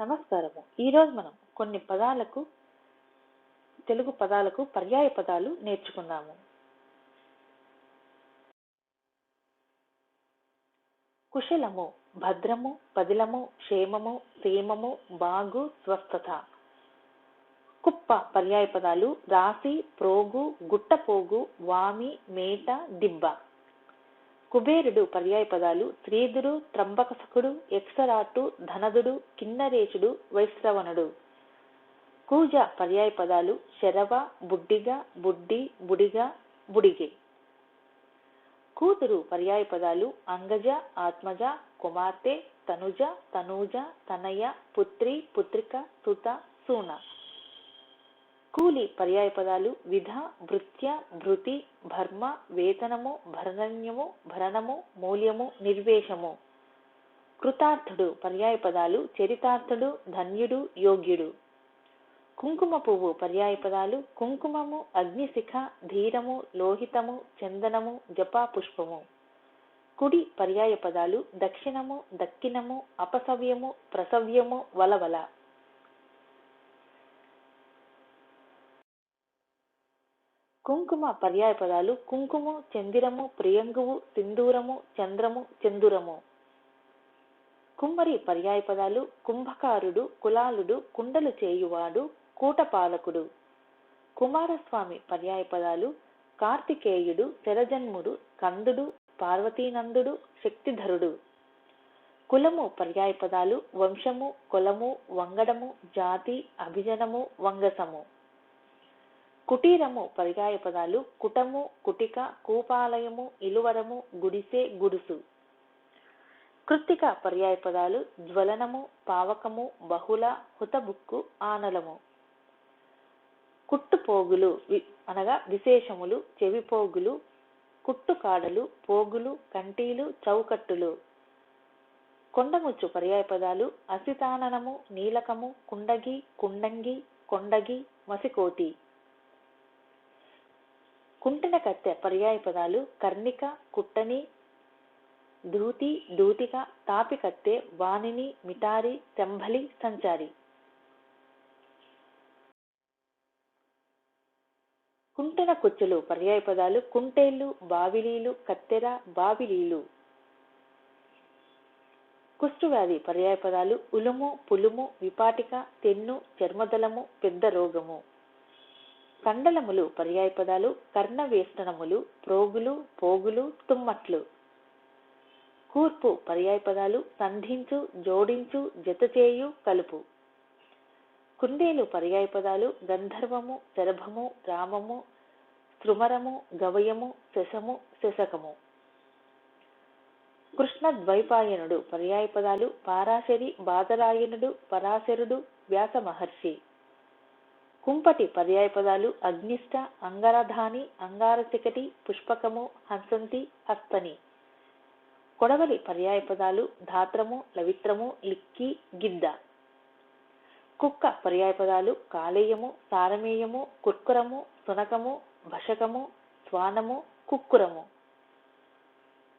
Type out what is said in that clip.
నమస్కారము. ఈరోజు మనం కొన్ని తెలుగు పదాలకు పర్యాయ పదాలు నేర్చుకుందాము. కుశలము, భద్రము, పదిలము, క్షేమము, క్షేమము, బాగు, స్వస్థత. కుప్ప పర్యాయ పదాలు రాశి, ప్రోగు, గుట్టపోగు, వామి, మేట, దిబ్బ. కుబేరుడు పర్యాయ పదాలు శ్రీధుడు, త్రంబకసకుడు, యక్షరాటు, ధనదుడు, కిన్నరేశుడు, వైశ్రవణుడు. కూజ పర్యాయ పదాలు శరవ, బుడ్డిగ, బుడ్డి, బుడిగ, బుడిగే. కూతురు పర్యాయ పదాలు అంగజ, ఆత్మజ, కుమార్తె, తనుజ, తనూజ, తనయ, పుత్రి, పుత్రిక, సుత, సూన. కూలి పర్యాయ పదాలు విధ, భృత్య, భృతి, భర్మ, వేతనము, భరణ్యము, భరణము, మూల్యము, నిర్వేశము. కృతార్థుడు పర్యాయ పదాలు చరితార్థుడు, ధన్యుడు, యోగ్యుడు. కుంకుమ పువ్వు పర్యాయ పదాలు కుంకుమము, అగ్నిశిఖ, ధీరము, లోహితము, చందనము, జపా పుష్పము. కుడి పర్యాయ పదాలు దక్షిణము, దక్కినము, అపసవ్యము, ప్రసవ్యము, వలవల. కుంకుమ పర్యాయ పదాలు కుంకుము, చందిరము, ప్రియంగువు, సింధూరము, చంద్రము, చందురము. కుమ్మరి పర్యాయ పదాలు కుంభకారుడు, కులాలుడు, కుండలు చేయువాడు, కూటపాలకుడు. కుమారస్వామి పర్యాయ పదాలు కార్తికేయుడు, శరజన్ముడు, కందుడు, పార్వతీనందుడు, శక్తిధరుడు. కులము పర్యాయ పదాలు వంశము, కులము, వంగడము, జాతి, అభిజనము, వంగసము. కుటీరము పర్యాయ పదాలు కుటము, కుటిక, కూపాలయము, ఇలువరము, గుడిసె, గుడుసు. కృత్తిక పర్యాయ పదాలు జ్వలనము, పావకము, బహుళ, హుతబుక్కు, ఆనలము. కుట్టుపోగులు అనగా విశేషములు, చెవిపోగులు, కుట్టుకాడలు, పోగులు, కంటీలు, చౌకట్టులు. కొండముచ్చు పర్యాయ పదాలు అసితాననము, నీలకము, కుండగి, కుండంగి, కొండగి, మసికోటి. కుంటిన కత్తె పర్యాయ పదాలు కర్ణిక, కుట్టని, ధూతి, దూతిక, తాపికత్తె, వాణిని, మిటారి, శంభలి, సంచారి. కుంటిన కుచ్చులు పర్యాయ పదాలు కుంటేళ్లు, బావిలీలు, కత్తెర, బావిలీలు. కుష్ఠవ్యాధి పర్యాయ పదాలు ఉలుము, పులుము, విపాటిక, తెన్ను, చర్మదలము, పెద్ద రోగము. కండలములు పర్యాయ పదాలు కర్ణవేష్టనములు, ప్రోగులు, పోగులు, తుమ్మట్లు. కూర్పు పర్యాయ పదాలు సంధించు, జోడించు, జతచేయు, కలుపు. కుందేలు పర్యాయ పదాలు గంధర్వము, శరభము, రామము, శృమరము, గవయము, శశము, శశకము. కృష్ణ ద్వైపాయనుడు పర్యాయ పదాలు పారాశరి, బాదరాయణుడు, పరాశరుడు, వ్యాస మహర్షి. కుంపటి పర్యాయ పదాలు అగ్నిష్ట, అంగారధాని, అంగారశికటి, పుష్పకము, హంసంతి, హస్తని. కొడవలి పర్యాయ పదాలు ధాత్రము, లవిత్రము, లిక్కి, గిద్ద. కుక్క పర్యాయ పదాలు కాలేయము, సారమేయము, కుర్కురము, సునకము, భషకము, స్వానము, కుక్కురము.